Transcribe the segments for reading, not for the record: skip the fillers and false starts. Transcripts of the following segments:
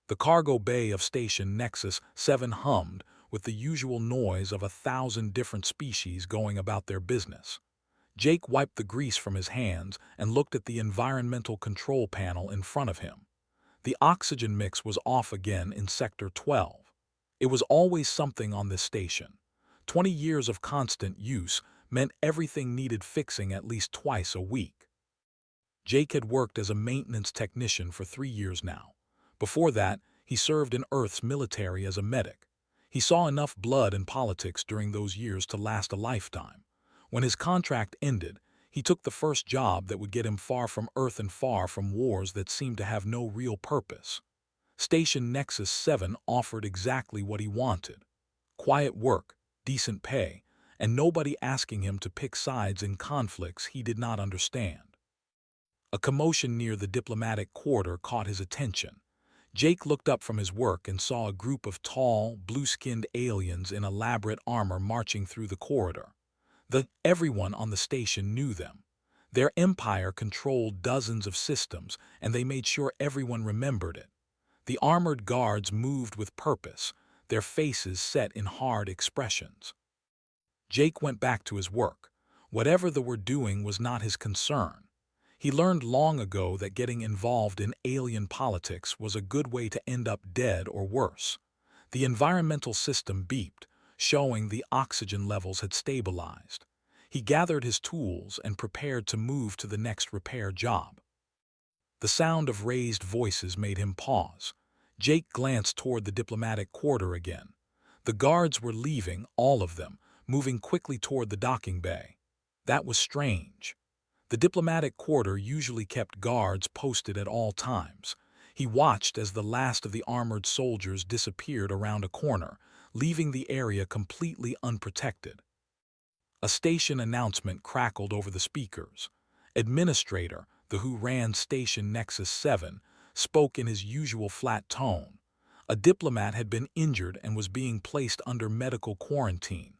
The cargo bay of Station Nexus 7 hummed with the usual noise of 1,000 different species going about their business. Jake wiped the grease from his hands and looked at the environmental control panel in front of him. The oxygen mix was off again in Sector 12. It was always something on this station. 20 years of constant use meant everything needed fixing at least twice a week. Jake had worked as a maintenance technician for 3 years now. Before that, he served in Earth's military as a medic. He saw enough blood and politics during those years to last a lifetime. When his contract ended, he took the first job that would get him far from Earth and far from wars that seemed to have no real purpose. Station Nexus 7 offered exactly what he wanted: quiet work, decent pay, and nobody asking him to pick sides in conflicts he did not understand. A commotion near the diplomatic quarter caught his attention. Jake looked up from his work and saw a group of tall, blue-skinned aliens in elaborate armor marching through the corridor. Everyone on the station knew them. Their empire controlled dozens of systems, and they made sure everyone remembered it. The armored guards moved with purpose, their faces set in hard expressions. Jake went back to his work. Whatever they were doing was not his concern. He learned long ago that getting involved in alien politics was a good way to end up dead or worse. The environmental system beeped, showing the oxygen levels had stabilized. He gathered his tools and prepared to move to the next repair job. The sound of raised voices made him pause. Jake glanced toward the diplomatic quarter again. The guards were leaving, all of them, moving quickly toward the docking bay. That was strange. The diplomatic quarter usually kept guards posted at all times. He watched as the last of the armored soldiers disappeared around a corner, leaving the area completely unprotected. A station announcement crackled over the speakers. Administrator, the who ran Station Nexus 7, spoke in his usual flat tone. A diplomat had been injured and was being placed under medical quarantine.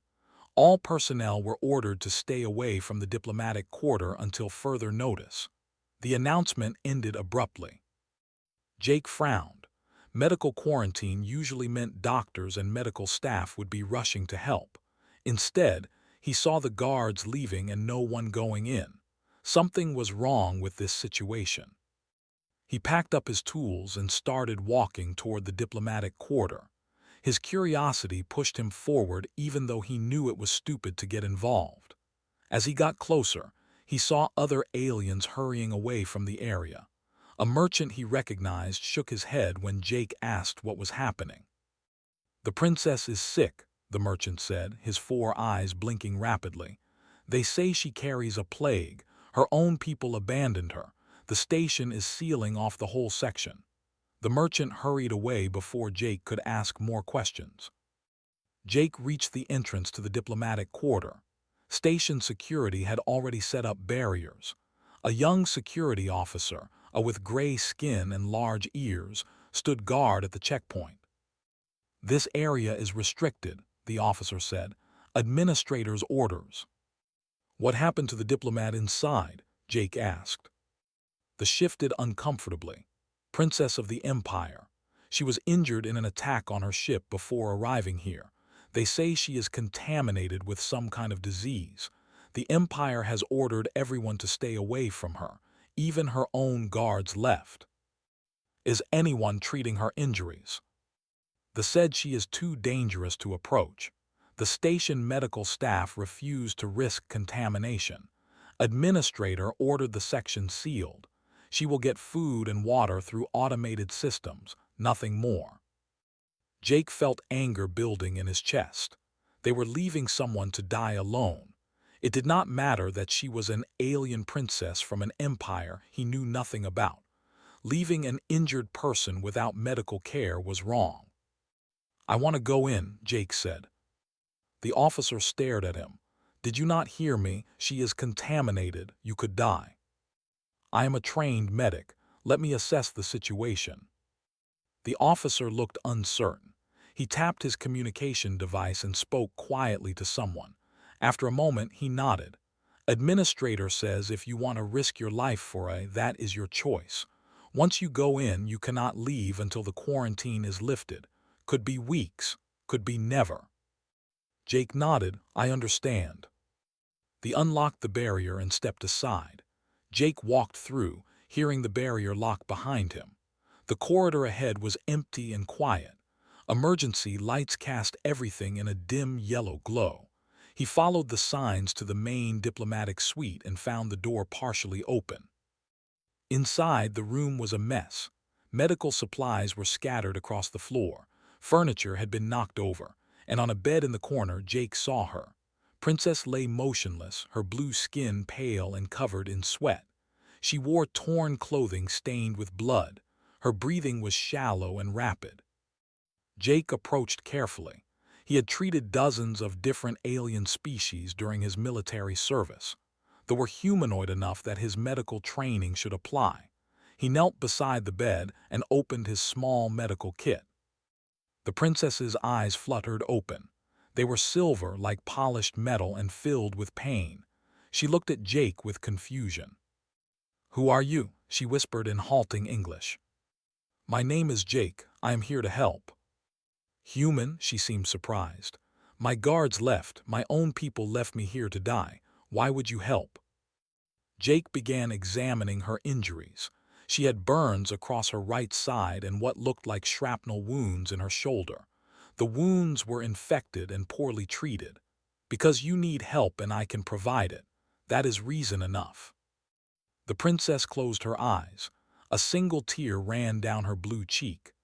All personnel were ordered to stay away from the diplomatic quarter until further notice. The announcement ended abruptly. Jake frowned. Medical quarantine usually meant doctors and medical staff would be rushing to help. Instead, he saw the guards leaving and no one going in. Something was wrong with this situation. He packed up his tools and started walking toward the diplomatic quarter. His curiosity pushed him forward even though he knew it was stupid to get involved. As he got closer, he saw other aliens hurrying away from the area. A merchant he recognized shook his head when Jake asked what was happening. "The princess is sick," the merchant said, his 4 eyes blinking rapidly. "They say she carries a plague. Her own people abandoned her. The station is sealing off the whole section." The merchant hurried away before Jake could ask more questions. Jake reached the entrance to the diplomatic quarter. Station security had already set up barriers. A young security officer, with gray skin and large ears, stood guard at the checkpoint. "This area is restricted," the officer said. "Administrator's orders." "What happened to the diplomat inside?" Jake asked. The shifted uncomfortably. "Princess of the Empire. She was injured in an attack on her ship before arriving here. They say she is contaminated with some kind of disease. The Empire has ordered everyone to stay away from her. Even her own guards left." "Is anyone treating her injuries?" "They said she is too dangerous to approach. The station medical staff refused to risk contamination. Administrator ordered the section sealed. She will get food and water through automated systems, nothing more." Jake felt anger building in his chest. They were leaving someone to die alone. It did not matter that she was an alien princess from an empire he knew nothing about. Leaving an injured person without medical care was wrong. "I want to go in," Jake said. The officer stared at him. "Did you not hear me? She is contaminated. You could die." "I am a trained medic. Let me assess the situation." The officer looked uncertain. He tapped his communication device and spoke quietly to someone. After a moment, he nodded. "Administrator says if you want to risk your life for that is your choice. Once you go in, you cannot leave until the quarantine is lifted. Could be weeks, could be never. Jake nodded. I understand. They unlocked the barrier and stepped aside. Jake walked through, hearing the barrier lock behind him. The corridor ahead was empty and quiet. Emergency lights cast everything in a dim yellow glow. He followed the signs to the main diplomatic suite and found the door partially open. Inside, the room was a mess. Medical supplies were scattered across the floor. Furniture had been knocked over, and on a bed in the corner, Jake saw her. Princess lay motionless, her blue skin pale and covered in sweat. She wore torn clothing stained with blood. Her breathing was shallow and rapid. Jake approached carefully. He had treated dozens of different alien species during his military service. They were humanoid enough that his medical training should apply. He knelt beside the bed and opened his small medical kit. The princess's eyes fluttered open. They were silver like polished metal and filled with pain. She looked at Jake with confusion. "Who are you?" she whispered in halting English. "My name is Jake. I am here to help." "Human?" She seemed surprised. "My guards left. My own people left me here to die. Why would you help?" Jake began examining her injuries. She had burns across her right side and what looked like shrapnel wounds in her shoulder. The wounds were infected and poorly treated. "Because you need help and I can provide it. That is reason enough." The princess closed her eyes. A single tear ran down her blue cheek.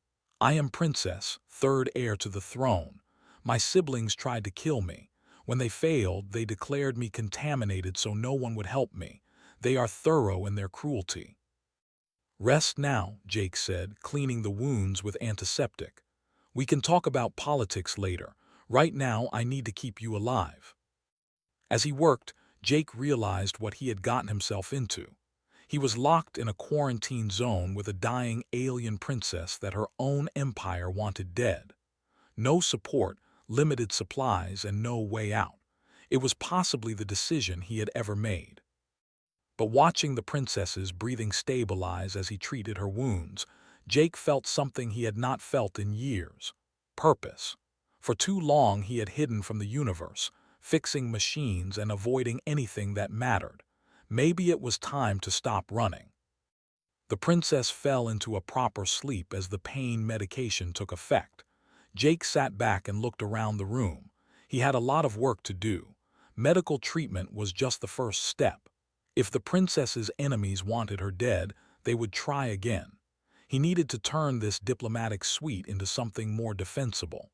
"I am Princess, third heir to the throne. My siblings tried to kill me. When they failed, they declared me contaminated so no one would help me. They are thorough in their cruelty." "Rest now," Jake said, cleaning the wounds with antiseptic. "We can talk about politics later. Right now, I need to keep you alive." As he worked, Jake realized what he had gotten himself into. He was locked in a quarantine zone with a dying alien princess that her own empire wanted dead. No support, limited supplies, and no way out. It was possibly the decision he had ever made. But watching the princess's breathing stabilize as he treated her wounds, Jake felt something he had not felt in years: purpose. For too long he had hidden from the universe, fixing machines and avoiding anything that mattered. Maybe it was time to stop running. The princess fell into a proper sleep as the pain medication took effect. Jake sat back and looked around the room. He had a lot of work to do. Medical treatment was just the first step. If the princess's enemies wanted her dead, they would try again. He needed to turn this diplomatic suite into something more defensible.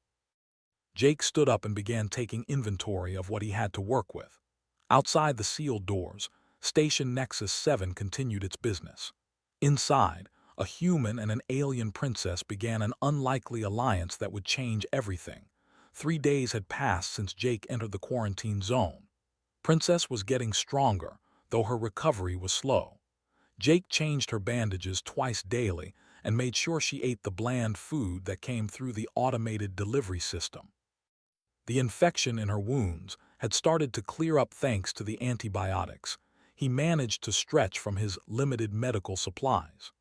Jake stood up and began taking inventory of what he had to work with. Outside the sealed doors, Station Nexus 7 continued its business. Inside, a human and an alien princess began an unlikely alliance that would change everything. 3 days had passed since Jake entered the quarantine zone. Princess was getting stronger, though her recovery was slow. Jake changed her bandages twice daily and made sure she ate the bland food that came through the automated delivery system. The infection in her wounds had started to clear up thanks to the antibiotics. He managed to stretch from his limited medical supplies.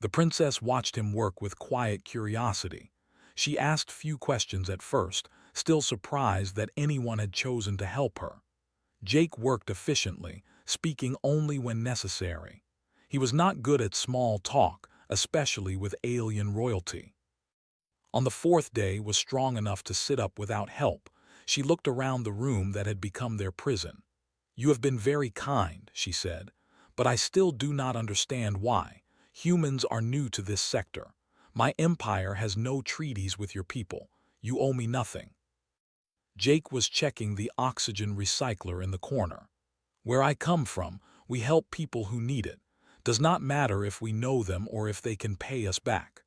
The princess watched him work with quiet curiosity. She asked few questions at first, still surprised that anyone had chosen to help her. Jake worked efficiently, speaking only when necessary. He was not good at small talk, especially with alien royalty. On the 4th day was strong enough to sit up without help. She looked around the room that had become their prison. "You have been very kind," she said, "but I still do not understand why. Humans are new to this sector. My empire has no treaties with your people. You owe me nothing." Jake was checking the oxygen recycler in the corner. "Where I come from, we help people who need it. Does not matter if we know them or if they can pay us back."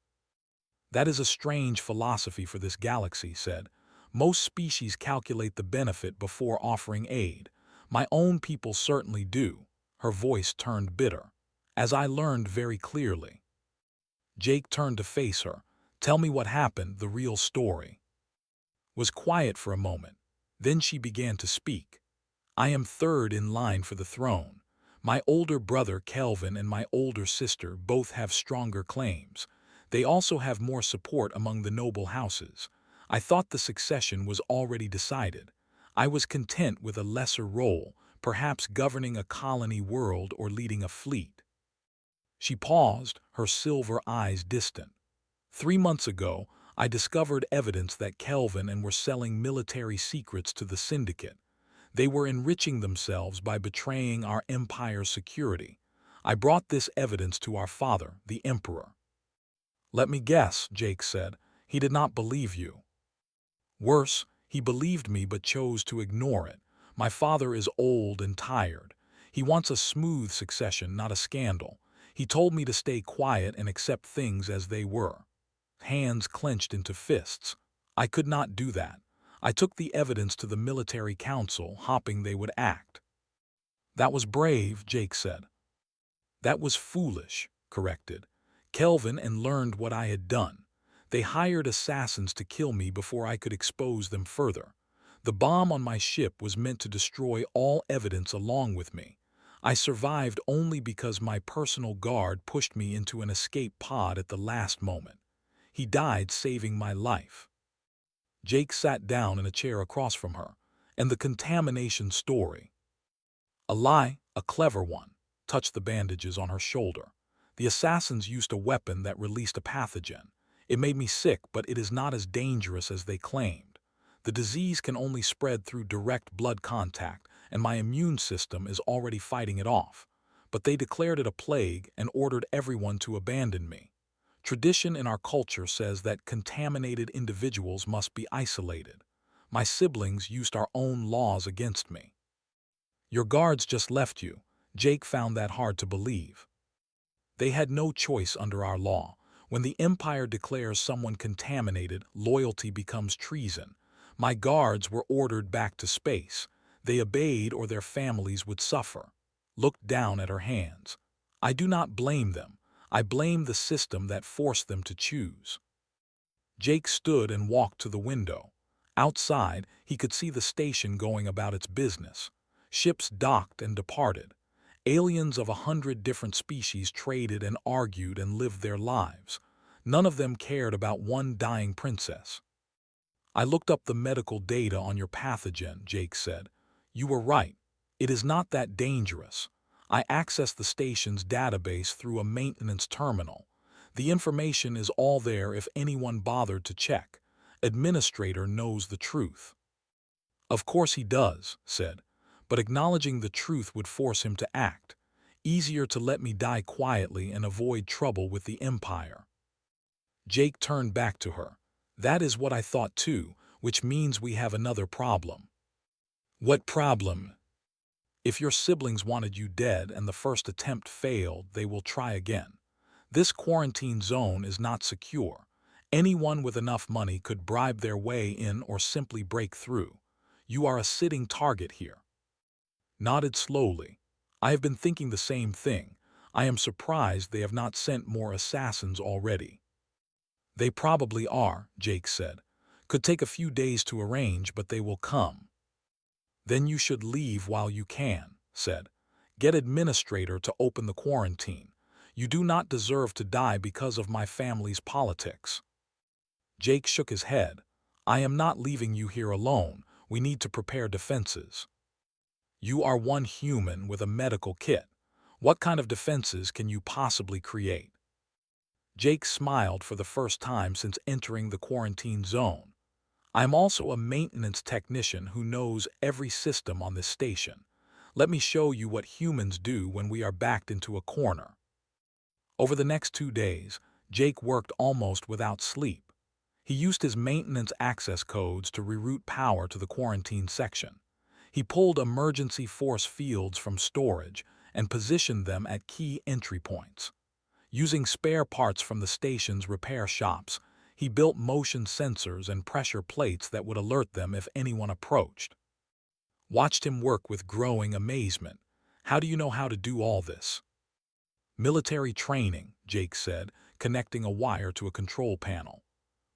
"That is a strange philosophy for this galaxy," said. "Most species calculate the benefit before offering aid. My own people certainly do." Her voice turned bitter. "As I learned very clearly." Jake turned to face her. "Tell me what happened, the real story." Was quiet for a moment. Then she began to speak. "I am third in line for the throne. My older brother Kelvin and my older sister both have stronger claims. They also have more support among the noble houses. I thought the succession was already decided. I was content with a lesser role, perhaps governing a colony world or leading a fleet. She paused, her silver eyes distant. 3 months ago, I discovered evidence that Kelvin and were selling military secrets to the Syndicate. They were enriching themselves by betraying our empire's security. I brought this evidence to our father, the Emperor. Let me guess, Jake said. He did not believe you. Worse, he believed me but chose to ignore it. My father is old and tired. He wants a smooth succession, not a scandal. He told me to stay quiet and accept things as they were. Hands clenched into fists. I could not do that. I took the evidence to the military council, hoping they would act. That was brave, Jake said. That was foolish, corrected. Kelvin and learned what I had done. They hired assassins to kill me before I could expose them further. The bomb on my ship was meant to destroy all evidence along with me. I survived only because my personal guard pushed me into an escape pod at the last moment. He died saving my life. Jake sat down in a chair across from her. And the contamination story. A lie, a clever one, touched the bandages on her shoulder. The assassins used a weapon that released a pathogen. It made me sick, but it is not as dangerous as they claimed. The disease can only spread through direct blood contact, and my immune system is already fighting it off. But they declared it a plague and ordered everyone to abandon me. Tradition in our culture says that contaminated individuals must be isolated. My siblings used our own laws against me. Your guards just left you. Jake found that hard to believe. They had no choice under our law. When the Empire declares someone contaminated, loyalty becomes treason. My guards were ordered back to space. They obeyed or their families would suffer. Looked down at her hands. I do not blame them. I blame the system that forced them to choose. Jake stood and walked to the window. Outside, he could see the station going about its business. Ships docked and departed. Aliens of 100 different species traded and argued and lived their lives. None of them cared about one dying princess. I looked up the medical data on your pathogen, Jake said. You were right. It is not that dangerous. I accessed the station's database through a maintenance terminal. The information is all there if anyone bothered to check. Administrator knows the truth. Of course he does, said, but acknowledging the truth would force him to act. Easier to let me die quietly and avoid trouble with the Empire. Jake turned back to her. That is what I thought too, which means we have another problem. What problem? If your siblings wanted you dead and the first attempt failed, they will try again. This quarantine zone is not secure. Anyone with enough money could bribe their way in or simply break through. You are a sitting target here. Nodded slowly. I have been thinking the same thing. I am surprised they have not sent more assassins already. They probably are, Jake said. Could take a few days to arrange, but they will come. Then you should leave while you can, said. Get administrator to open the quarantine. You do not deserve to die because of my family's politics. Jake shook his head. I am not leaving you here alone. We need to prepare defenses. You are one human with a medical kit. What kind of defenses can you possibly create? Jake smiled for the first time since entering the quarantine zone. I am also a maintenance technician who knows every system on this station. Let me show you what humans do when we are backed into a corner. Over the next 2 days, Jake worked almost without sleep. He used his maintenance access codes to reroute power to the quarantine section. He pulled emergency force fields from storage and positioned them at key entry points. Using spare parts from the station's repair shops, he built motion sensors and pressure plates that would alert them if anyone approached. Watched him work with growing amazement. How do you know how to do all this? Military training, Jake said, connecting a wire to a control panel.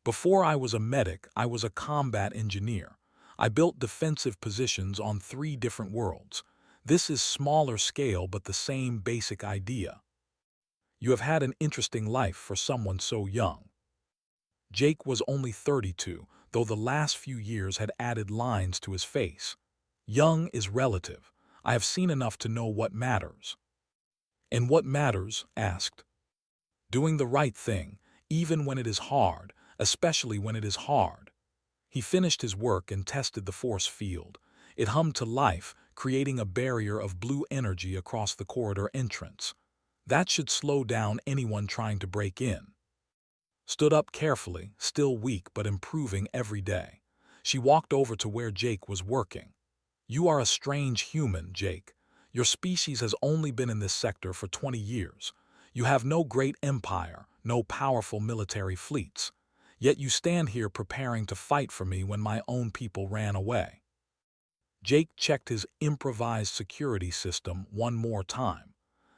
Before I was a medic, I was a combat engineer. I built defensive positions on 3 different worlds. This is smaller scale but the same basic idea. You have had an interesting life for someone so young. Jake was only 32, though the last few years had added lines to his face. Young is relative. I have seen enough to know what matters. And what matters? Asked. Doing the right thing, even when it is hard, especially when it is hard. He finished his work and tested the force field. It hummed to life, creating a barrier of blue energy across the corridor entrance. That should slow down anyone trying to break in. Stood up carefully, still weak but improving every day. She walked over to where Jake was working. You are a strange human, Jake. Your species has only been in this sector for 20 years. You have no great empire, no powerful military fleets. Yet you stand here preparing to fight for me when my own people ran away. Jake checked his improvised security system one more time.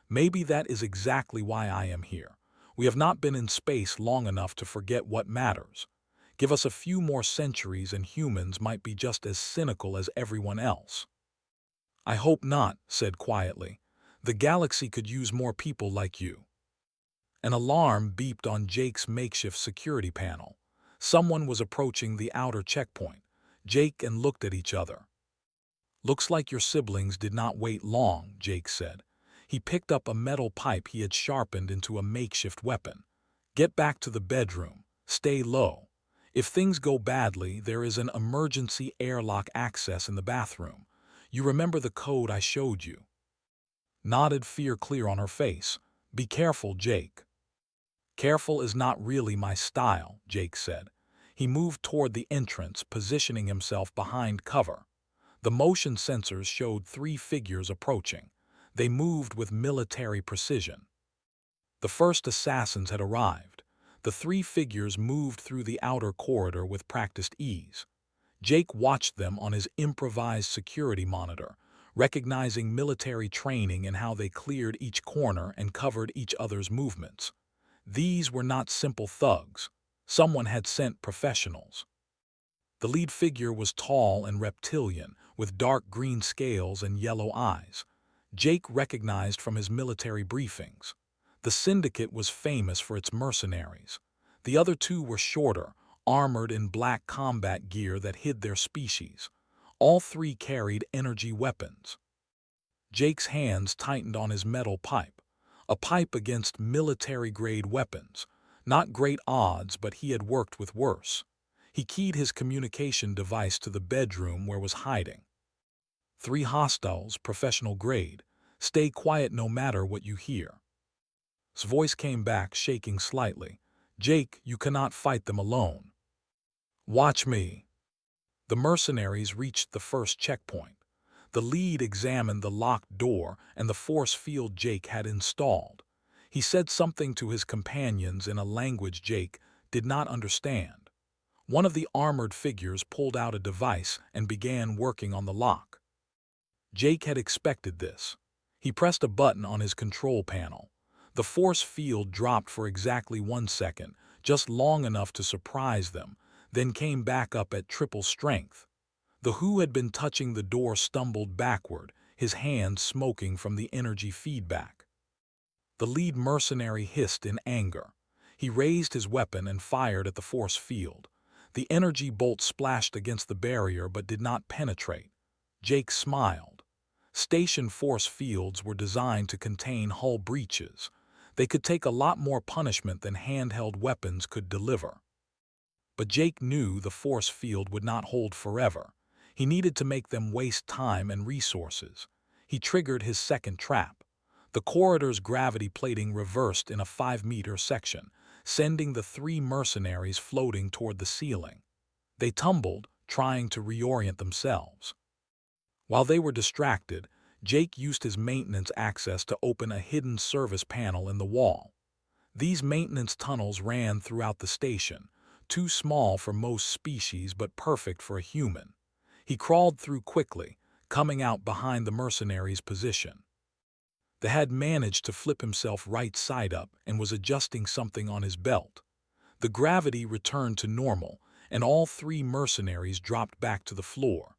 Maybe that is exactly why I am here. We have not been in space long enough to forget what matters. Give us a few more centuries and humans might be just as cynical as everyone else. I hope not, said quietly. The galaxy could use more people like you. An alarm beeped on Jake's makeshift security panel. Someone was approaching the outer checkpoint. Jake and looked at each other. Looks like your siblings did not wait long, Jake said. He picked up a metal pipe he had sharpened into a makeshift weapon. Get back to the bedroom. Stay low. If things go badly, there is an emergency airlock access in the bathroom. You remember the code I showed you? Nodded, fear clear on her face. Be careful, Jake. Careful is not really my style, Jake said. He moved toward the entrance, positioning himself behind cover. The motion sensors showed 3 figures approaching. They moved with military precision. The first assassins had arrived. The 3 figures moved through the outer corridor with practiced ease. Jake watched them on his improvised security monitor, recognizing military training and how they cleared each corner and covered each other's movements. These were not simple thugs. Someone had sent professionals. The lead figure was tall and reptilian, with dark green scales and yellow eyes. Jake recognized from his military briefings. The syndicate was famous for its mercenaries. The other 2 were shorter, armored in black combat gear that hid their species. All 3 carried energy weapons. Jake's hands tightened on his metal pipe. A pipe against military-grade weapons. Not great odds, but he had worked with worse. He keyed his communication device to the bedroom where was hiding. 3 hostiles, professional grade. Stay quiet no matter what you hear. His voice came back, shaking slightly. Jake, you cannot fight them alone. Watch me. The mercenaries reached the first checkpoint. The lead examined the locked door and the force field Jake had installed. He said something to his companions in a language Jake did not understand. One of the armored figures pulled out a device and began working on the lock. Jake had expected this. He pressed a button on his control panel. The force field dropped for exactly 1 second, just long enough to surprise them, then came back up at triple strength. The who had been touching the door stumbled backward, his hands smoking from the energy feedback. The lead mercenary hissed in anger. He raised his weapon and fired at the force field. The energy bolt splashed against the barrier but did not penetrate. Jake smiled. Station force fields were designed to contain hull breaches. They could take a lot more punishment than handheld weapons could deliver. But Jake knew the force field would not hold forever. He needed to make them waste time and resources. He triggered his second trap. The corridor's gravity plating reversed in a 5-meter section, sending the 3 mercenaries floating toward the ceiling. They tumbled, trying to reorient themselves. While they were distracted, Jake used his maintenance access to open a hidden service panel in the wall. These maintenance tunnels ran throughout the station, too small for most species but perfect for a human. He crawled through quickly, coming out behind the mercenary's position. The had managed to flip himself right side up and was adjusting something on his belt. The gravity returned to normal, and all 3 mercenaries dropped back to the floor.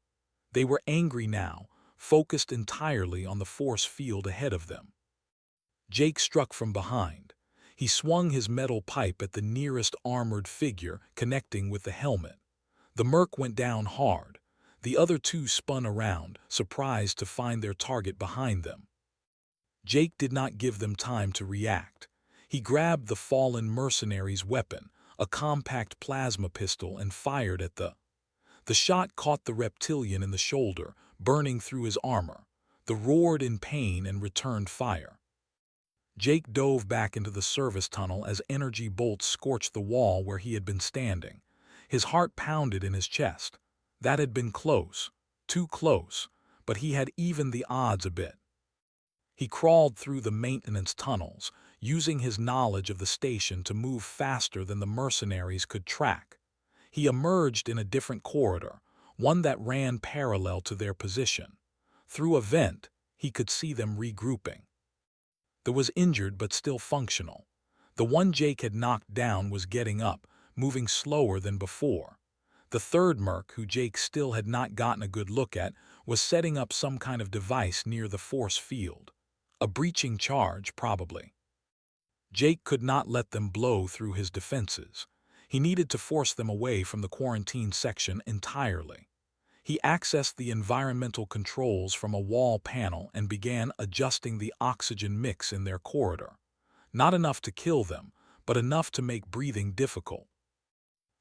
They were angry now, focused entirely on the force field ahead of them. Jake struck from behind. He swung his metal pipe at the nearest armored figure, connecting with the helmet. The merc went down hard. The other two spun around, surprised to find their target behind them. Jake did not give them time to react. He grabbed the fallen mercenary's weapon, a compact plasma pistol, and fired at The shot caught the reptilian in the shoulder, burning through his armor. The roared in pain and returned fire. Jake dove back into the service tunnel as energy bolts scorched the wall where he had been standing. His heart pounded in his chest. That had been close, too close, but he had evened the odds a bit. He crawled through the maintenance tunnels, using his knowledge of the station to move faster than the mercenaries could track. He emerged in a different corridor, one that ran parallel to their position. Through a vent, he could see them regrouping. There was injured but still functional. The one Jake had knocked down was getting up, moving slower than before. The third merc, who Jake still had not gotten a good look at, was setting up some kind of device near the force field. A breaching charge, probably. Jake could not let them blow through his defenses. He needed to force them away from the quarantine section entirely. He accessed the environmental controls from a wall panel and began adjusting the oxygen mix in their corridor. Not enough to kill them, but enough to make breathing difficult.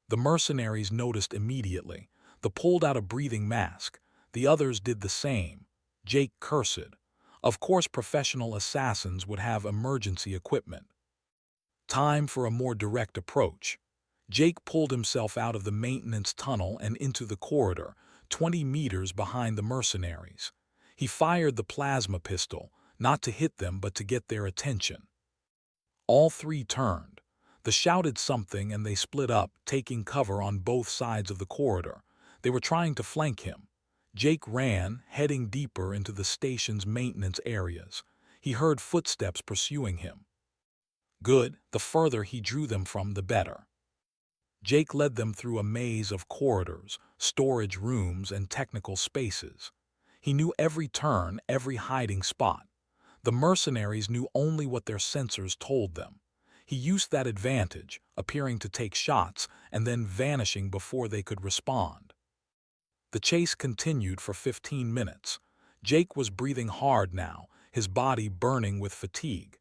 The mercenaries noticed immediately. They pulled out a breathing mask. The others did the same. Jake cursed. Of course, professional assassins would have emergency equipment. Time for a more direct approach. Jake pulled himself out of the maintenance tunnel and into the corridor, 20 meters behind the mercenaries. He fired the plasma pistol, not to hit them but to get their attention. All three turned. They shouted something and they split up, taking cover on both sides of the corridor. They were trying to flank him. Jake ran, heading deeper into the station's maintenance areas. He heard footsteps pursuing him. Good, the further he drew them from, the better. Jake led them through a maze of corridors, storage rooms, and technical spaces. He knew every turn, every hiding spot. The mercenaries knew only what their sensors told them. He used that advantage, appearing to take shots and then vanishing before they could respond. The chase continued for 15 minutes. Jake was breathing hard now, his body burning with fatigue.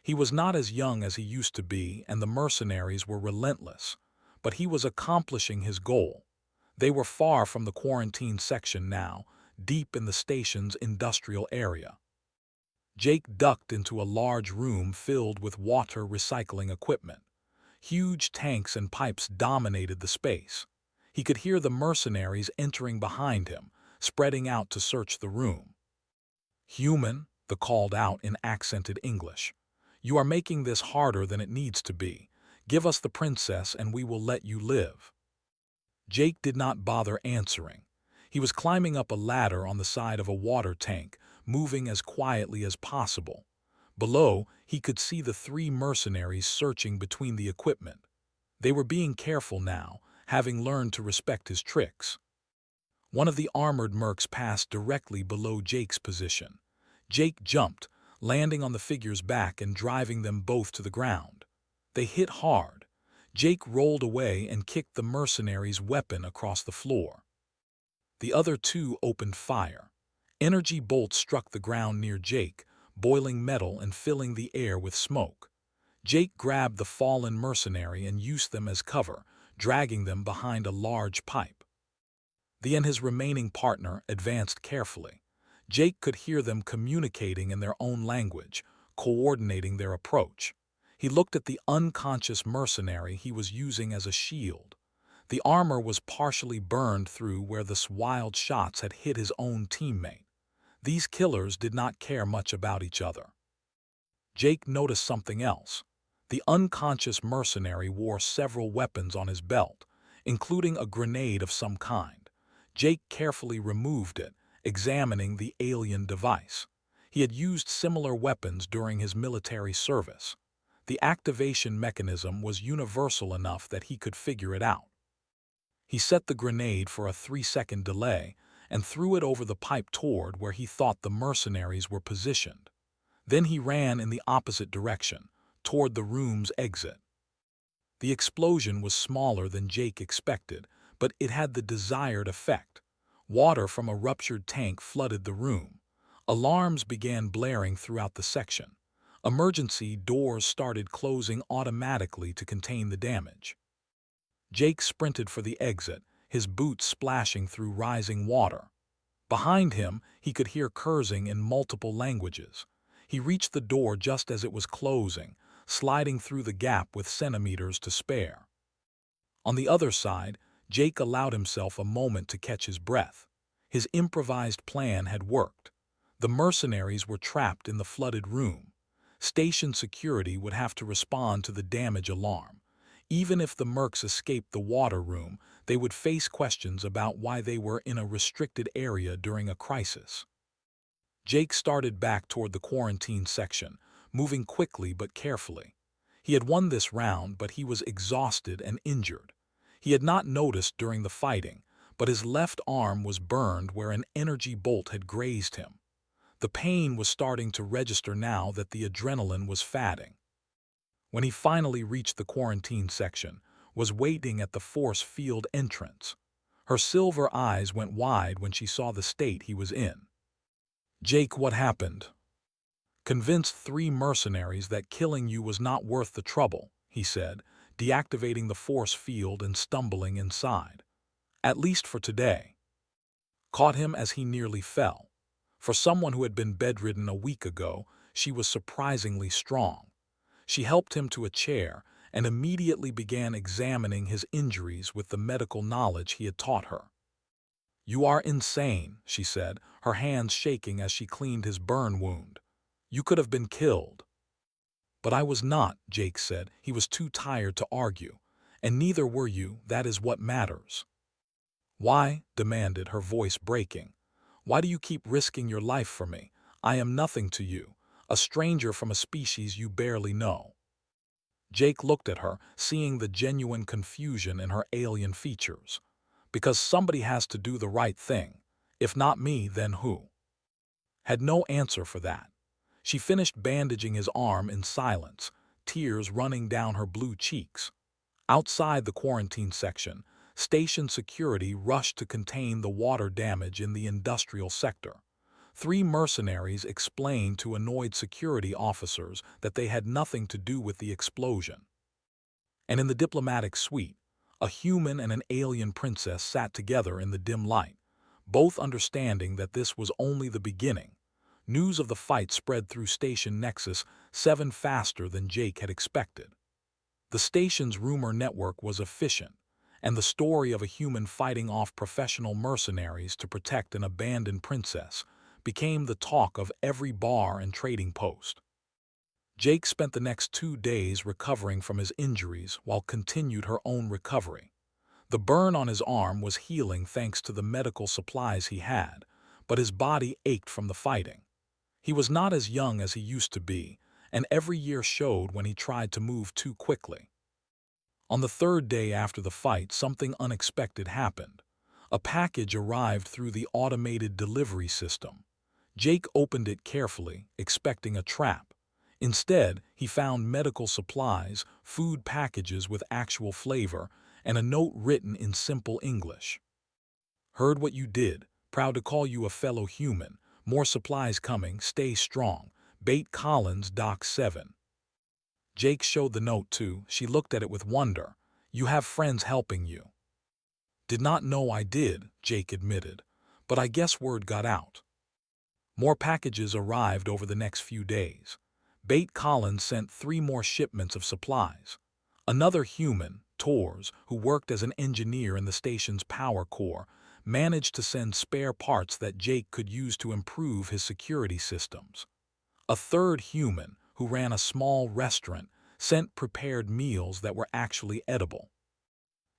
He was not as young as he used to be, and the mercenaries were relentless. But he was accomplishing his goal. They were far from the quarantine section now, deep in the station's industrial area. Jake ducked into a large room filled with water recycling equipment. Huge tanks and pipes dominated the space. He could hear the mercenaries entering behind him, spreading out to search the room. "Human," they called out in accented English. "You are making this harder than it needs to be. Give us the princess and we will let you live." Jake did not bother answering. He was climbing up a ladder on the side of a water tank, moving as quietly as possible. Below, he could see the three mercenaries searching between the equipment. They were being careful now, having learned to respect his tricks. One of the armored mercs passed directly below Jake's position. Jake jumped, landing on the figure's back and driving them both to the ground. They hit hard. Jake rolled away and kicked the mercenary's weapon across the floor. The other two opened fire. Energy bolts struck the ground near Jake, boiling metal and filling the air with smoke. Jake grabbed the fallen mercenary and used them as cover, dragging them behind a large pipe. He and his remaining partner advanced carefully. Jake could hear them communicating in their own language, coordinating their approach. He looked at the unconscious mercenary he was using as a shield. The armor was partially burned through where the wild shots had hit his own teammate. These killers did not care much about each other. Jake noticed something else. The unconscious mercenary wore several weapons on his belt, including a grenade of some kind. Jake carefully removed it, examining the alien device. He had used similar weapons during his military service. The activation mechanism was universal enough that he could figure it out. He set the grenade for a 3-second delay, and threw it over the pipe toward where he thought the mercenaries were positioned. Then he ran in the opposite direction, toward the room's exit. The explosion was smaller than Jake expected, but it had the desired effect. Water from a ruptured tank flooded the room. Alarms began blaring throughout the section. Emergency doors started closing automatically to contain the damage. Jake sprinted for the exit, his boots splashing through rising water. Behind him, he could hear cursing in multiple languages. He reached the door just as it was closing, sliding through the gap with centimeters to spare. On the other side, Jake allowed himself a moment to catch his breath. His improvised plan had worked. The mercenaries were trapped in the flooded room. Station security would have to respond to the damage alarm. Even if the mercs escaped the water room, they would face questions about why they were in a restricted area during a crisis. Jake started back toward the quarantine section, moving quickly but carefully. He had won this round, but he was exhausted and injured. He had not noticed during the fighting, but his left arm was burned where an energy bolt had grazed him. The pain was starting to register now that the adrenaline was fading. When he finally reached the quarantine section, was waiting at the force field entrance. Her silver eyes went wide when she saw the state he was in. "Jake, what happened?" "Convinced 3 mercenaries that killing you was not worth the trouble," he said, deactivating the force field and stumbling inside. "At least for today." Caught him as he nearly fell. For someone who had been bedridden a week ago, she was surprisingly strong. She helped him to a chair and immediately began examining his injuries with the medical knowledge he had taught her. "You are insane," she said, her hands shaking as she cleaned his burn wound. "You could have been killed." "But I was not," Jake said. He was too tired to argue. "And neither were you. That is what matters." "Why?" demanded, her voice breaking. "Why do you keep risking your life for me? I am nothing to you, a stranger from a species you barely know." Jake looked at her, seeing the genuine confusion in her alien features. "Because somebody has to do the right thing. If not me, then who?" Had no answer for that. She finished bandaging his arm in silence, tears running down her blue cheeks. Outside the quarantine section, station security rushed to contain the water damage in the industrial sector. 3 mercenaries explained to annoyed security officers that they had nothing to do with the explosion. And in the diplomatic suite, a human and an alien princess sat together in the dim light, both understanding that this was only the beginning. News of the fight spread through Station Nexus 7 faster than Jake had expected. The station's rumor network was efficient, and the story of a human fighting off professional mercenaries to protect an abandoned princess became the talk of every bar and trading post. Jake spent the next 2 days recovering from his injuries while continued her own recovery. The burn on his arm was healing thanks to the medical supplies he had, but his body ached from the fighting. He was not as young as he used to be, and every year showed when he tried to move too quickly. On the 3rd day after the fight, something unexpected happened. A package arrived through the automated delivery system. Jake opened it carefully, expecting a trap. Instead, he found medical supplies, food packages with actual flavor, and a note written in simple English. "Heard what you did. Proud to call you a fellow human. More supplies coming. Stay strong. Bait Collins, Doc 7." Jake showed the note too. She looked at it with wonder. "You have friends helping you." "Did not know I did," Jake admitted, "but I guess word got out." More packages arrived over the next few days. Bait Collins sent 3 more shipments of supplies. Another human, Tors, who worked as an engineer in the station's power core, managed to send spare parts that Jake could use to improve his security systems. A third human, who ran a small restaurant, sent prepared meals that were actually edible.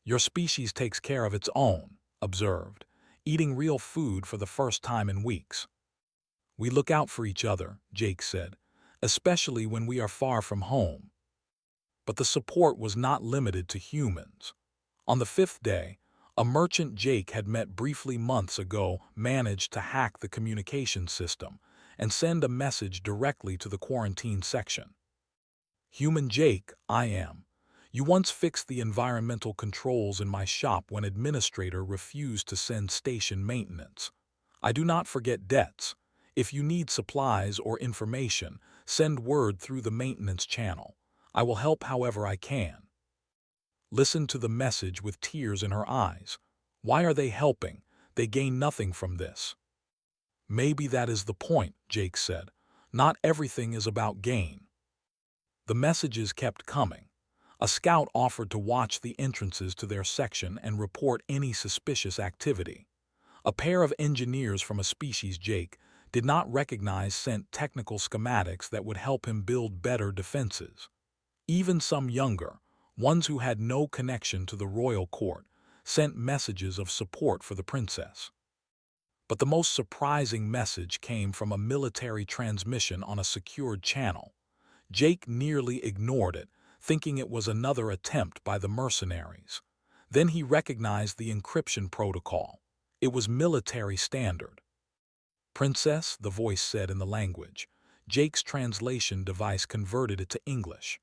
"Your species takes care of its own," observed, eating real food for the first time in weeks. "We look out for each other," Jake said, "especially when we are far from home." But the support was not limited to humans. On the 5th day, A merchant Jake had met briefly months ago managed to hack the communication system and send a message directly to the quarantine section. Human Jake, I am. You once fixed the environmental controls in my shop when administrator refused to send station maintenance. I do not forget debts. If you need supplies or information, send word through the maintenance channel. I will help however I can. Listened to the message with tears in her eyes. Why are they helping? They gain nothing from this. Maybe that is the point, Jake said. Not everything is about gain. The messages kept coming. A scout offered to watch the entrances to their section and report any suspicious activity. A pair of engineers from a species Jake did not recognize sent technical schematics that would help him build better defenses. Even some younger, ones who had no connection to the royal court, sent messages of support for the princess. But the most surprising message came from a military transmission on a secured channel. Jake nearly ignored it, thinking it was another attempt by the mercenaries. Then he recognized the encryption protocol. It was military standard. Princess, the voice said in the language. Jake's translation device converted it to English.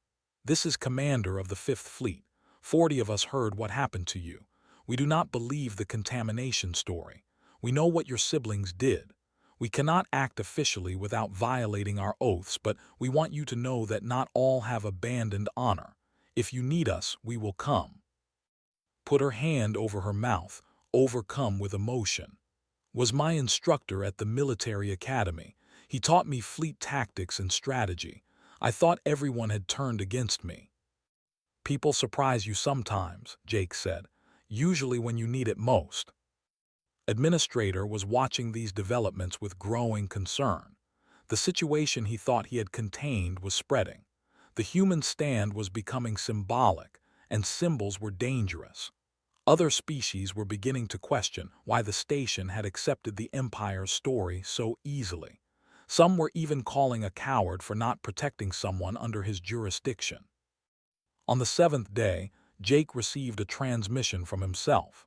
This is Commander of the 5th Fleet. 40 of us heard what happened to you. We do not believe the contamination story. We know what your siblings did. We cannot act officially without violating our oaths, but we want you to know that not all have abandoned honor. If you need us, we will come. Put her hand over her mouth, overcome with emotion. Was my instructor at the military academy. He taught me fleet tactics and strategy. I thought everyone had turned against me. People surprise you sometimes, Jake said, usually when you need it most. Administrator was watching these developments with growing concern. The situation he thought he had contained was spreading. The human stand was becoming symbolic, and symbols were dangerous. Other species were beginning to question why the station had accepted the Empire's story so easily. Some were even calling a coward for not protecting someone under his jurisdiction. On the 7th day, Jake received a transmission from himself.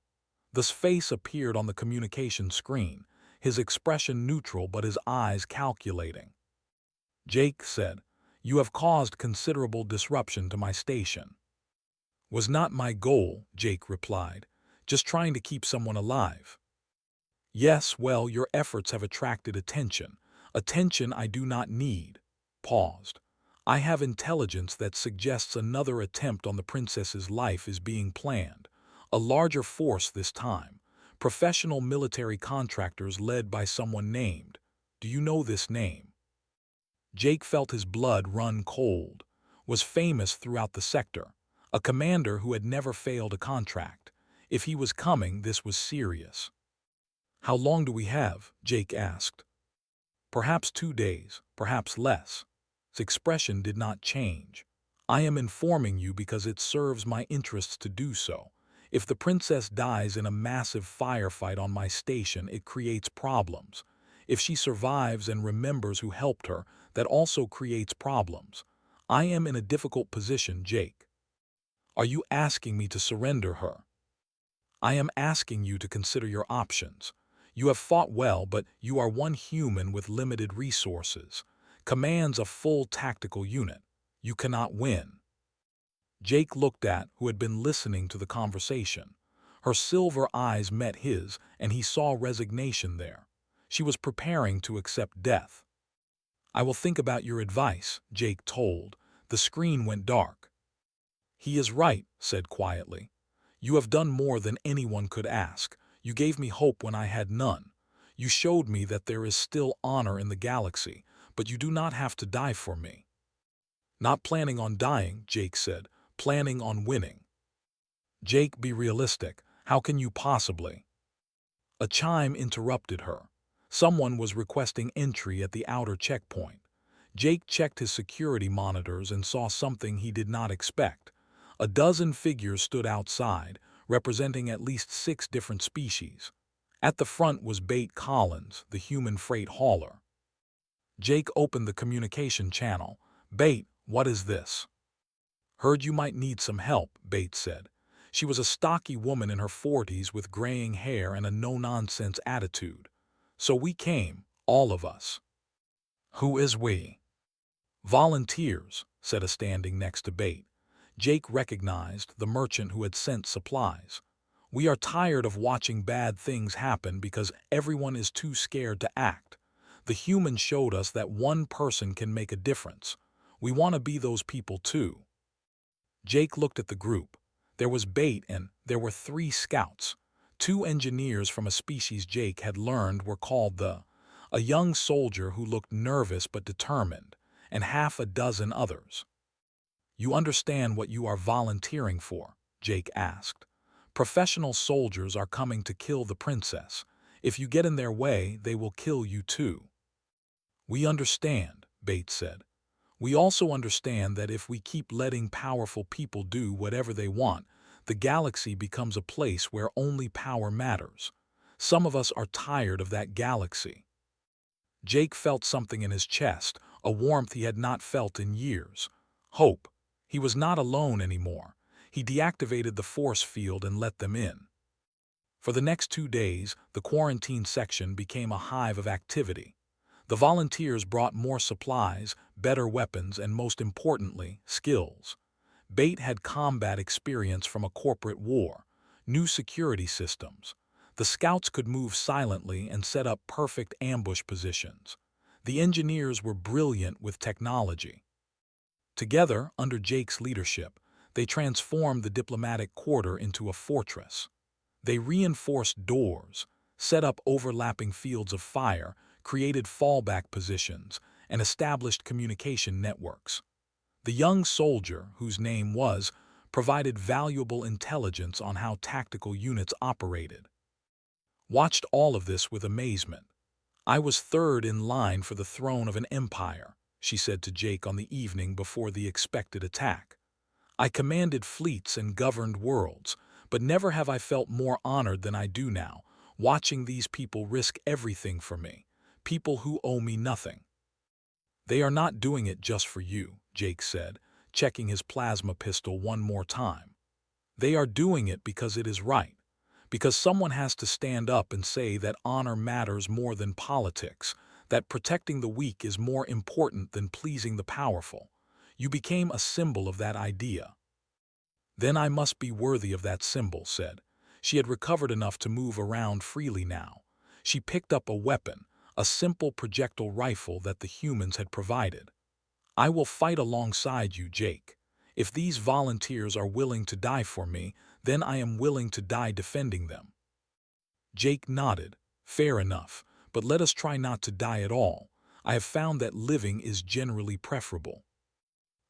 This face appeared on the communication screen, his expression neutral but his eyes calculating. Jake said, "You have caused considerable disruption to my station." "Was not my goal," Jake replied, "just trying to keep someone alive." "Yes, well, your efforts have attracted attention. Attention I do not need." Paused. "I have intelligence that suggests another attempt on the princess's life is being planned. A larger force this time. Professional military contractors led by someone named. Do you know this name?" Jake felt his blood run cold. Was famous throughout the sector. A commander who had never failed a contract. If he was coming, this was serious. "How long do we have?" Jake asked. "Perhaps 2 days, perhaps less." His expression did not change. "I am informing you because it serves my interests to do so. If the princess dies in a massive firefight on my station, it creates problems. If she survives and remembers who helped her, that also creates problems. I am in a difficult position, Jake." "Are you asking me to surrender her?" "I am asking you to consider your options. You have fought well, but you are one human with limited resources. Commands a full tactical unit. You cannot win." Jake looked at who had been listening to the conversation. Her silver eyes met his, and he saw resignation there. She was preparing to accept death. "I will think about your advice," Jake told. The screen went dark. "He is right," said quietly. "You have done more than anyone could ask. You gave me hope when I had none. You showed me that there is still honor in the galaxy, but you do not have to die for me." "Not planning on dying," Jake said. "Planning on winning." "Jake, be realistic. How can you possibly?" A chime interrupted her. Someone was requesting entry at the outer checkpoint. Jake checked his security monitors and saw something he did not expect. A dozen figures stood outside, representing at least 6 different species. At the front was Bate Collins, the human freight hauler. Jake opened the communication channel. "Bate, what is this?" "Heard you might need some help," Bate said. She was a stocky woman in her 40s with graying hair and a no-nonsense attitude. So we came, all of us. Who is we? Volunteers, said a standing next to Bait. Jake recognized the merchant who had sent supplies. We are tired of watching bad things happen because everyone is too scared to act. The humans showed us that one person can make a difference. We want to be those people too. Jake looked at the group. There was Bait and there were 3 scouts. 2 engineers from a species Jake had learned were called a young soldier who looked nervous but determined, and half a dozen others. You understand what you are volunteering for? Jake asked. Professional soldiers are coming to kill the princess. If you get in their way, they will kill you too. We understand, Bait said. We also understand that if we keep letting powerful people do whatever they want, the galaxy becomes a place where only power matters. Some of us are tired of that galaxy. Jake felt something in his chest, a warmth he had not felt in years. Hope. He was not alone anymore. He deactivated the force field and let them in. For the next 2 days, the quarantine section became a hive of activity. The volunteers brought more supplies, better weapons, and most importantly, skills. Bait had combat experience from a corporate war, new security systems. The scouts could move silently and set up perfect ambush positions. The engineers were brilliant with technology. Together, under Jake's leadership, they transformed the diplomatic quarter into a fortress. They reinforced doors, set up overlapping fields of fire, created fallback positions, and established communication networks. The young soldier, whose name was, provided valuable intelligence on how tactical units operated. Watched all of this with amazement. I was third in line for the throne of an empire, she said to Jake on the evening before the expected attack. I commanded fleets and governed worlds, but never have I felt more honored than I do now, watching these people risk everything for me, people who owe me nothing. They are not doing it just for you, Jake said, checking his plasma pistol one more time. They are doing it because it is right, because someone has to stand up and say that honor matters more than politics, that protecting the weak is more important than pleasing the powerful. You became a symbol of that idea. Then I must be worthy of that symbol, said. She had recovered enough to move around freely now. She picked up a weapon, a simple projectile rifle that the humans had provided. I will fight alongside you, Jake. If these volunteers are willing to die for me, then I am willing to die defending them. Jake nodded. Fair enough, but let us try not to die at all. I have found that living is generally preferable.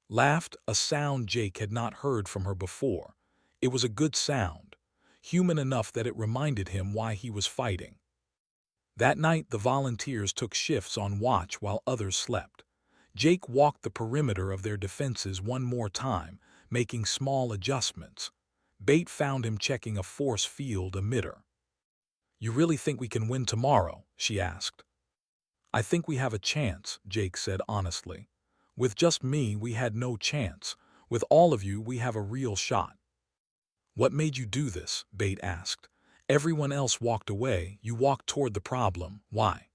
Laughed, a sound Jake had not heard from her before. It was a good sound, human enough that it reminded him why he was fighting. That night, the volunteers took shifts on watch while others slept. Jake walked the perimeter of their defenses one more time, making small adjustments. Bait found him checking a force field emitter. You really think we can win tomorrow? She asked. I think we have a chance, Jake said honestly. With just me, we had no chance. With all of you, we have a real shot. What made you do this? Bait asked. Everyone else walked away. You walked toward the problem. Why?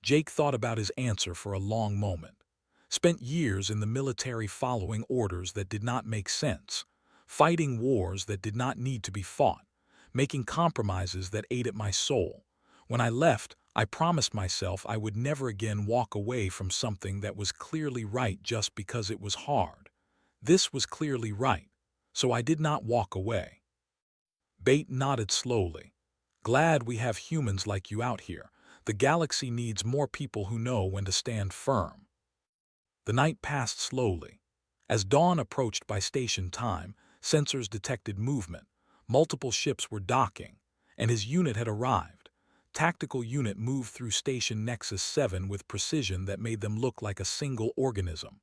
Jake thought about his answer for a long moment. Spent years in the military following orders that did not make sense, fighting wars that did not need to be fought, making compromises that ate at my soul. When I left, I promised myself I would never again walk away from something that was clearly right just because it was hard. This was clearly right, so I did not walk away. Bait nodded slowly. Glad we have humans like you out here. The galaxy needs more people who know when to stand firm. The night passed slowly. As dawn approached by station time, sensors detected movement. Multiple ships were docking, and his unit had arrived. Tactical unit moved through Station Nexus 7 with precision that made them look like a single organism.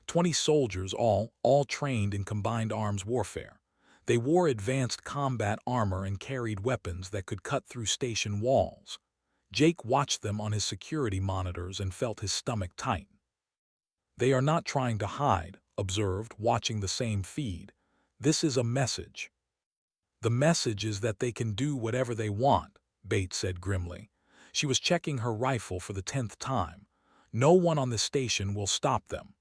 20 soldiers, all trained in combined arms warfare. They wore advanced combat armor and carried weapons that could cut through station walls. Jake watched them on his security monitors and felt his stomach tighten. They are not trying to hide, observed, watching the same feed. This is a message. The message is that they can do whatever they want, Bates said grimly. She was checking her rifle for the 10th time. No one on the station will stop them.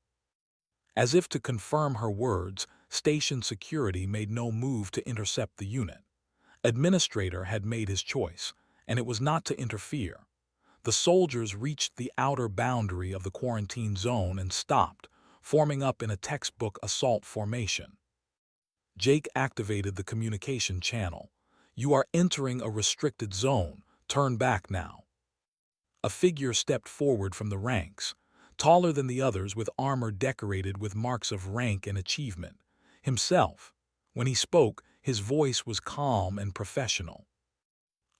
As if to confirm her words, station security made no move to intercept the unit. Administrator had made his choice, and it was not to interfere. The soldiers reached the outer boundary of the quarantine zone and stopped, forming up in a textbook assault formation. Jake activated the communication channel. "You are entering a restricted zone. Turn back now." A figure stepped forward from the ranks, taller than the others with armor decorated with marks of rank and achievement. Himself. When he spoke, his voice was calm and professional.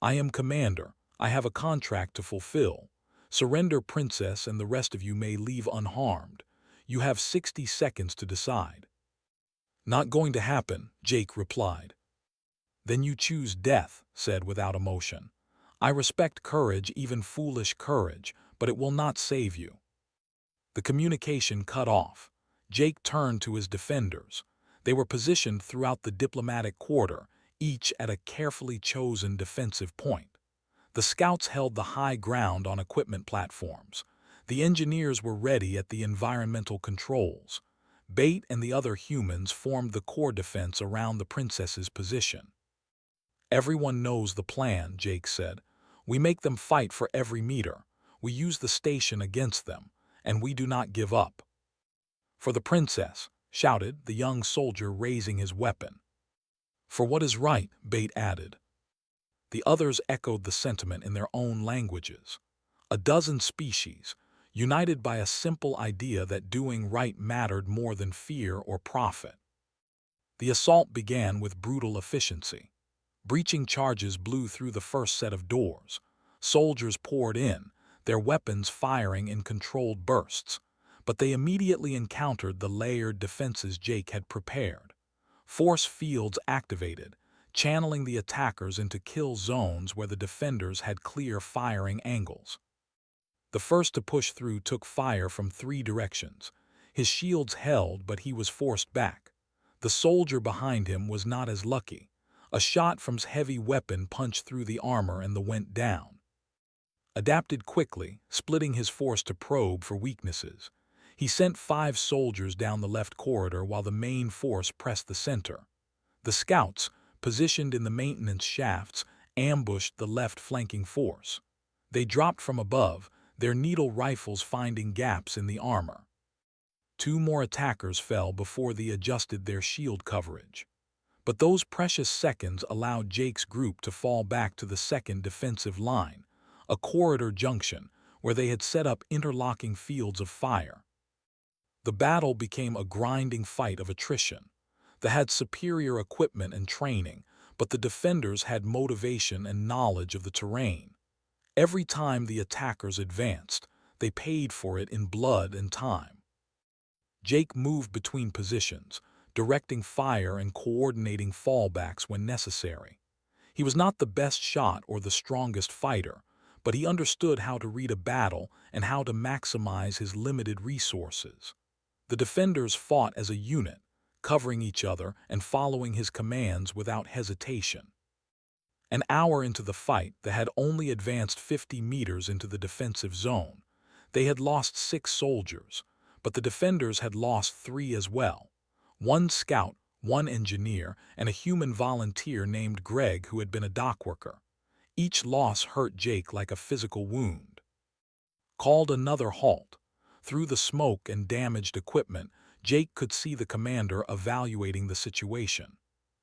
"I am Commander. I have a contract to fulfill. Surrender, Princess, and the rest of you may leave unharmed. You have 60 seconds to decide." "Not going to happen," Jake replied. "Then you choose death," said without emotion. "I respect courage, even foolish courage, but it will not save you." The communication cut off. Jake turned to his defenders. They were positioned throughout the diplomatic quarter, each at a carefully chosen defensive point. The scouts held the high ground on equipment platforms. The engineers were ready at the environmental controls. Bait and the other humans formed the core defense around the princess's position. "Everyone knows the plan," Jake said. "We make them fight for every meter. We use the station against them, and we do not give up." "For the princess," shouted the young soldier, raising his weapon. "For what is right," Bait added. The others echoed the sentiment in their own languages. A dozen species, united by a simple idea that doing right mattered more than fear or profit. The assault began with brutal efficiency. Breaching charges blew through the first set of doors. Soldiers poured in, their weapons firing in controlled bursts, but they immediately encountered the layered defenses Jake had prepared. Force fields activated, channeling the attackers into kill zones where the defenders had clear firing angles. The first to push through took fire from 3 directions. His shields held, but he was forced back. The soldier behind him was not as lucky. A shot from his heavy weapon punched through the armor and went down. Adapted quickly, splitting his force to probe for weaknesses. He sent 5 soldiers down the left corridor while the main force pressed the center. The scouts, positioned in the maintenance shafts, ambushed the left flanking force. They dropped from above, their needle rifles finding gaps in the armor. 2 more attackers fell before they adjusted their shield coverage. But those precious seconds allowed Jake's group to fall back to the second defensive line, a corridor junction where they had set up interlocking fields of fire. The battle became a grinding fight of attrition. They had superior equipment and training, but the defenders had motivation and knowledge of the terrain. Every time the attackers advanced, they paid for it in blood and time. Jake moved between positions, directing fire and coordinating fallbacks when necessary. He was not the best shot or the strongest fighter, but he understood how to read a battle and how to maximize his limited resources. The defenders fought as a unit, covering each other and following his commands without hesitation. An hour into the fight, they had only advanced 50 meters into the defensive zone. They had lost 6 soldiers, but the defenders had lost 3 as well. 1 scout, 1 engineer, and a human volunteer named Greg who had been a dockworker. Each loss hurt Jake like a physical wound. Called another halt. Through the smoke and damaged equipment, Jake could see the commander evaluating the situation.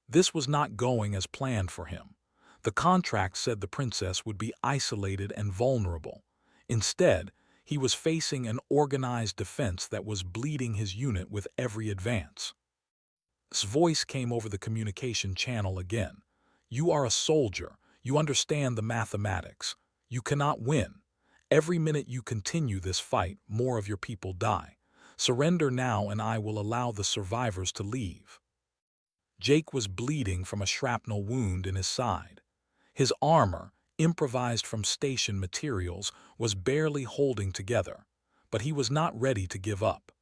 This was not going as planned for him. The contract said the princess would be isolated and vulnerable. Instead, he was facing an organized defense that was bleeding his unit with every advance. His voice came over the communication channel again. "You are a soldier. You understand the mathematics. You cannot win. Every minute you continue this fight, more of your people die. Surrender now and I will allow the survivors to leave." Jake was bleeding from a shrapnel wound in his side. His armor, improvised from station materials, was barely holding together, but he was not ready to give up.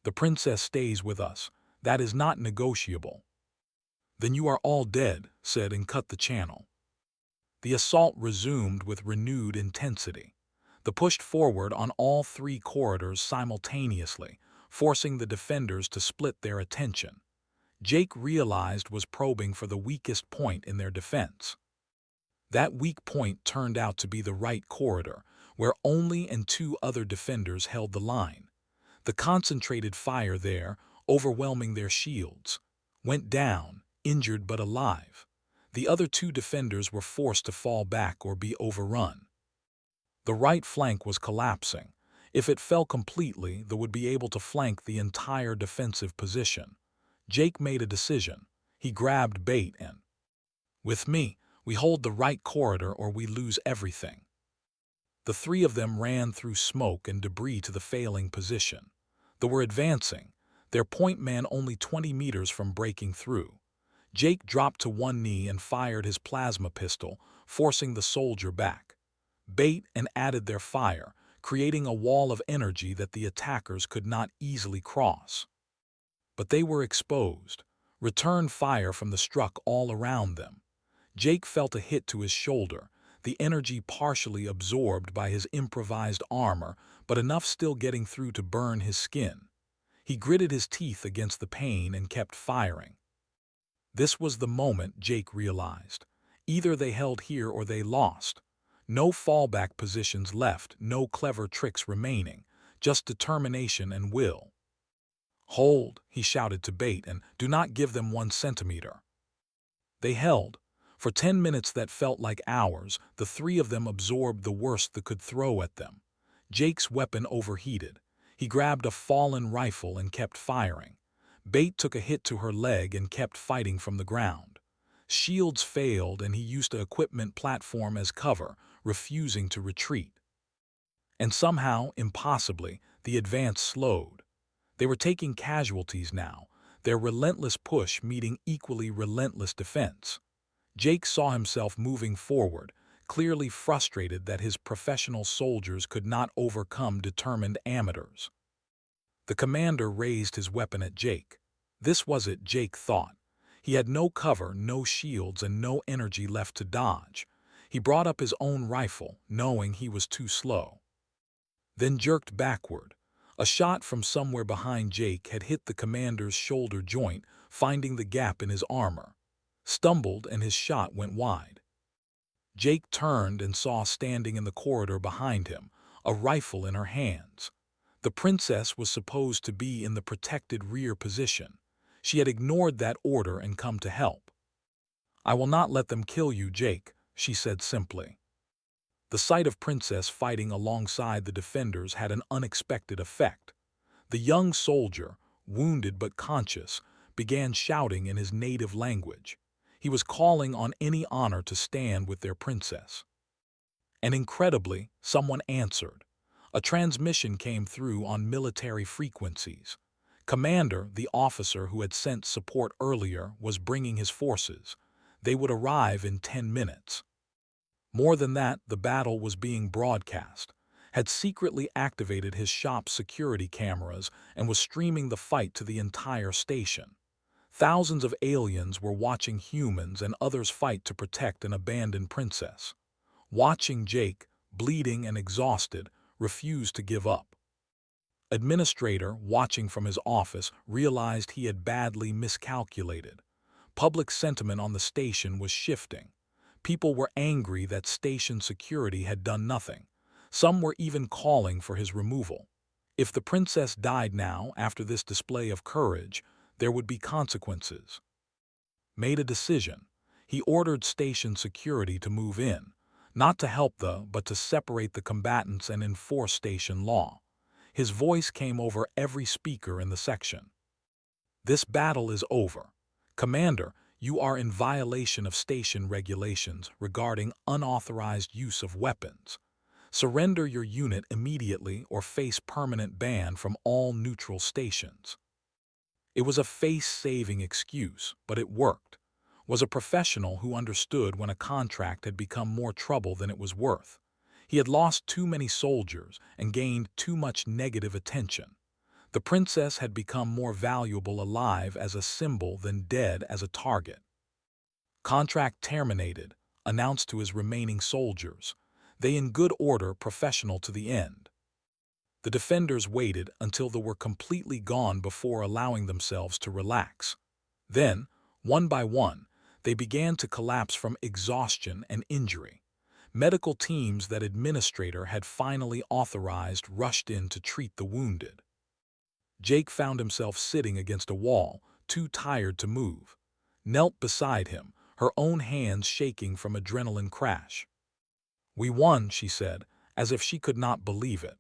"The princess stays with us. That is not negotiable." "Then you are all dead," said and cut the channel. The assault resumed with renewed intensity. They pushed forward on all three corridors simultaneously, forcing the defenders to split their attention. Jake realized was probing for the weakest point in their defense. That weak point turned out to be the right corridor, where only and two other defenders held the line. The concentrated fire there, overwhelming their shields, went down, injured but alive. The other two defenders were forced to fall back or be overrun. The right flank was collapsing. If it fell completely, they would be able to flank the entire defensive position. Jake made a decision. He grabbed bait and, "With me, we hold the right corridor or we lose everything." The three of them ran through smoke and debris to the failing position. They were advancing, their point man only 20 meters from breaking through. Jake dropped to one knee and fired his plasma pistol, forcing the soldier back. Bait and added their fire, creating a wall of energy that the attackers could not easily cross. But they were exposed. Return fire from the struck all around them. Jake felt a hit to his shoulder, the energy partially absorbed by his improvised armor, but enough still getting through to burn his skin. He gritted his teeth against the pain and kept firing. This was the moment Jake realized. Either they held here or they lost. No fallback positions left, no clever tricks remaining, just determination and will. "Hold," he shouted to Bait, "and do not give them 1 centimeter." They held. For 10 minutes that felt like hours, the three of them absorbed the worst they could throw at them. Jake's weapon overheated. He grabbed a fallen rifle and kept firing. Bait took a hit to her leg and kept fighting from the ground. Shields failed and he used an equipment platform as cover, refusing to retreat. And somehow, impossibly, the advance slowed. They were taking casualties now, their relentless push meeting equally relentless defense. Jake saw himself moving forward, clearly frustrated that his professional soldiers could not overcome determined amateurs. The commander raised his weapon at Jake. This was it, Jake thought. He had no cover, no shields, and no energy left to dodge. He brought up his own rifle, knowing he was too slow. Then jerked backward. A shot from somewhere behind Jake had hit the commander's shoulder joint, finding the gap in his armor. Stumbled and his shot went wide. Jake turned and saw standing in the corridor behind him, a rifle in her hands. The princess was supposed to be in the protected rear position. She had ignored that order and come to help. "I will not let them kill you, Jake," she said simply. The sight of Princess fighting alongside the defenders had an unexpected effect. The young soldier, wounded but conscious, began shouting in his native language. He was calling on any honor to stand with their princess. And incredibly, someone answered. A transmission came through on military frequencies. Commander, the officer who had sent support earlier, was bringing his forces. They would arrive in 10 minutes. More than that, the battle was being broadcast, had secretly activated his shop's security cameras and was streaming the fight to the entire station. Thousands of aliens were watching humans and others fight to protect an abandoned princess. Watching Jake, bleeding and exhausted, refused to give up. Administrator, watching from his office, realized he had badly miscalculated. Public sentiment on the station was shifting. People were angry that station security had done nothing. Some were even calling for his removal. If the princess died now, after this display of courage, there would be consequences. Made a decision. He ordered station security to move in, not to help but to separate the combatants and enforce station law. His voice came over every speaker in the section. "This battle is over. Commander, you are in violation of station regulations regarding unauthorized use of weapons. Surrender your unit immediately or face permanent ban from all neutral stations." It was a face-saving excuse, but it worked. Was a professional who understood when a contract had become more trouble than it was worth. He had lost too many soldiers and gained too much negative attention. The princess had become more valuable alive as a symbol than dead as a target. Contract terminated, announced to his remaining soldiers. They in good order, professional to the end. The defenders waited until they were completely gone before allowing themselves to relax. Then, one by one, they began to collapse from exhaustion and injury. Medical teams that administrator had finally authorized rushed in to treat the wounded. Jake found himself sitting against a wall, too tired to move. Knelt beside him, her own hands shaking from adrenaline crash. "We won," she said, as if she could not believe it.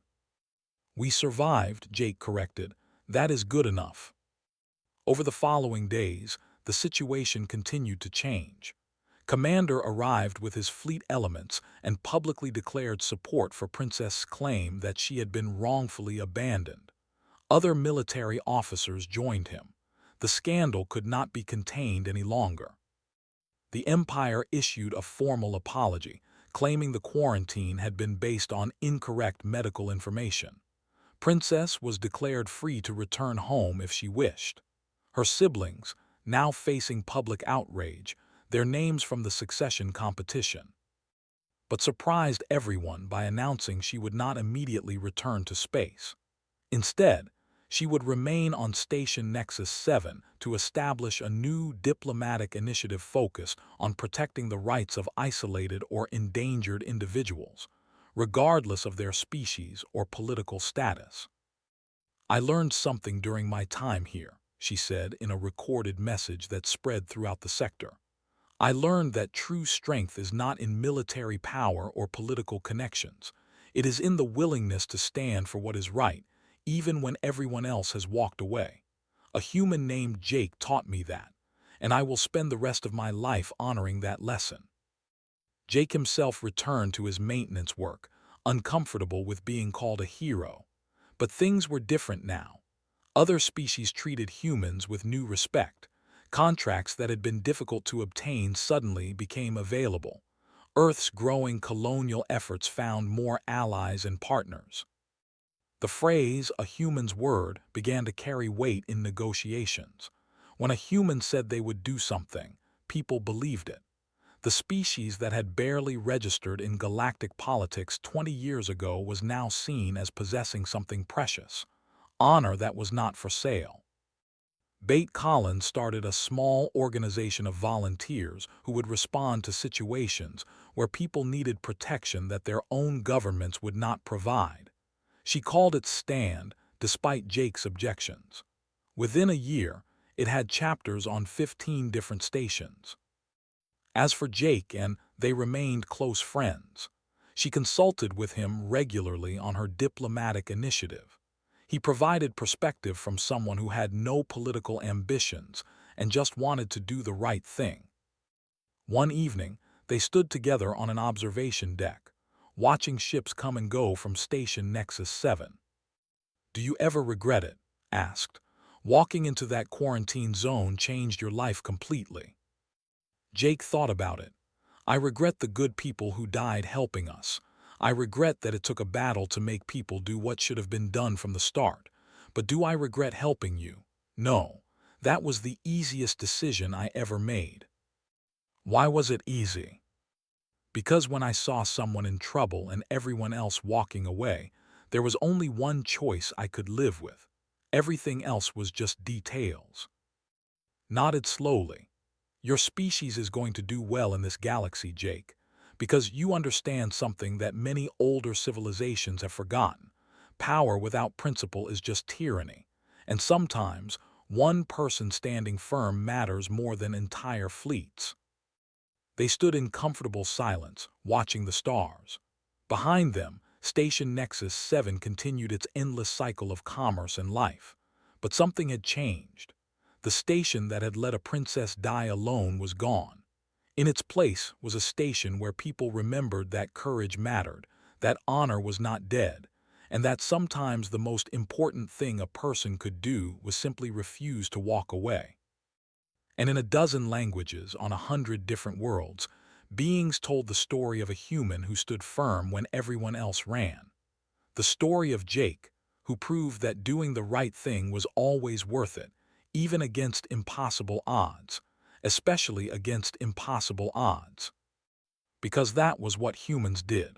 "We survived," Jake corrected. "That is good enough." Over the following days, the situation continued to change. Commander arrived with his fleet elements and publicly declared support for Princess's claim that she had been wrongfully abandoned. Other military officers joined him. The scandal could not be contained any longer. The Empire issued a formal apology, claiming the quarantine had been based on incorrect medical information. Princess was declared free to return home if she wished. Her siblings, now facing public outrage, their names from the succession competition, but surprised everyone by announcing she would not immediately return to space. Instead, she would remain on Station Nexus 7 to establish a new diplomatic initiative focused on protecting the rights of isolated or endangered individuals, regardless of their species or political status. "I learned something during my time here," she said in a recorded message that spread throughout the sector. "I learned that true strength is not in military power or political connections. It is in the willingness to stand for what is right, even when everyone else has walked away. A human named Jake taught me that, and I will spend the rest of my life honoring that lesson." Jake himself returned to his maintenance work, uncomfortable with being called a hero. But things were different now. Other species treated humans with new respect. Contracts that had been difficult to obtain suddenly became available. Earth's growing colonial efforts found more allies and partners. The phrase, "a human's word," began to carry weight in negotiations. When a human said they would do something, people believed it. The species that had barely registered in galactic politics 20 years ago was now seen as possessing something precious, honor that was not for sale. Bate Collins started a small organization of volunteers who would respond to situations where people needed protection that their own governments would not provide. She called it STAND, despite Jake's objections. Within a year, it had chapters on 15 different stations. As for Jake, and they remained close friends. She consulted with him regularly on her diplomatic initiative. He provided perspective from someone who had no political ambitions and just wanted to do the right thing. One evening, they stood together on an observation deck, watching ships come and go from Station Nexus 7. "Do you ever regret it?" asked. "Walking into that quarantine zone changed your life completely." Jake thought about it. "I regret the good people who died helping us. I regret that it took a battle to make people do what should have been done from the start. But do I regret helping you? No. That was the easiest decision I ever made." "Why was it easy?" "Because when I saw someone in trouble and everyone else walking away, there was only one choice I could live with. Everything else was just details." Nodded slowly. "Your species is going to do well in this galaxy, Jake, because you understand something that many older civilizations have forgotten. Power without principle is just tyranny, and sometimes one person standing firm matters more than entire fleets." They stood in comfortable silence, watching the stars. Behind them, Station Nexus 7 continued its endless cycle of commerce and life. But something had changed. The station that had let a princess die alone was gone. In its place was a station where people remembered that courage mattered, that honor was not dead, and that sometimes the most important thing a person could do was simply refuse to walk away. And in a dozen languages on 100 different worlds, beings told the story of a human who stood firm when everyone else ran. The story of Jake, who proved that doing the right thing was always worth it, even against impossible odds. especially against impossible odds. Because that was what humans did.